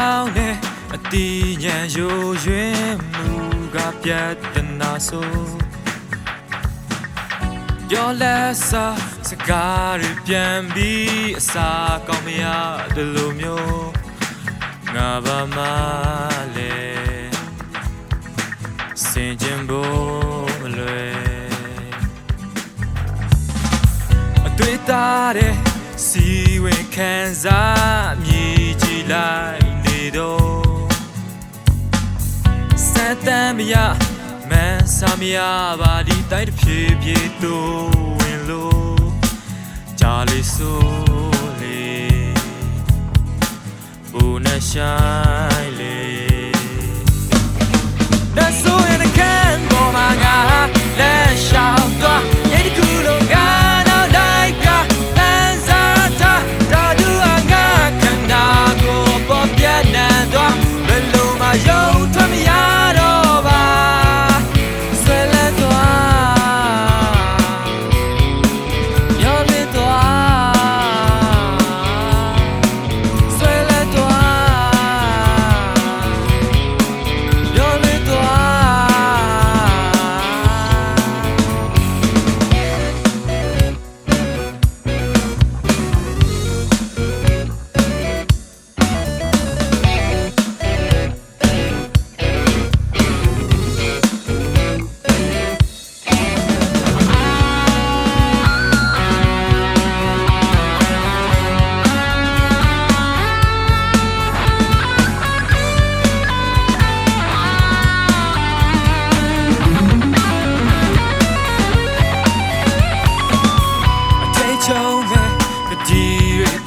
ကောင်းတဲ့အတီးညံရိုးရွင်မှုကပြတ်တနာဆိုပြောလက်စားစကားတွေပြန်ပြီးအစာကောင်းမရတယ်လို့မျိုးငါဘာမှလဲစင်ကြင်ဖို့မလွယ်အတွေ့အတဲ့စီဝင်ခံစားမြည်ကြည့်လိုက်နေတော့စက်တမ်းမရမန်းစာမရပါဒီတိုက်တစ်ဖြည်းဖြည်းတိုးဝင်လို့ကြားလေးဆိုလေဘူနဲ့ဆိုင်လေဒါဆိုရင်ကန်ပေါ်မှာငါလက်ရှောက်သွားရဲ့ဒီကူလုံးကတော့လိုက်ကားလမ်းစားထားဒါဒူအငါခန္ဓာကိုပေါ်ပြတ်နေသွားဘယ်လိုမှရုံထွက်မရတော့ပါဆွဲလန်းသွားရောလင်းသွားဆွဲလန်းသွားရောလင်းသွား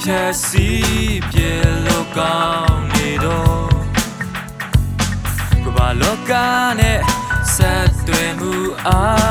ဖြတ်စီပြေလောကောင်းနေတော့ကမ္ဘာလောကနဲ့ဆက်သွယ်မှုအား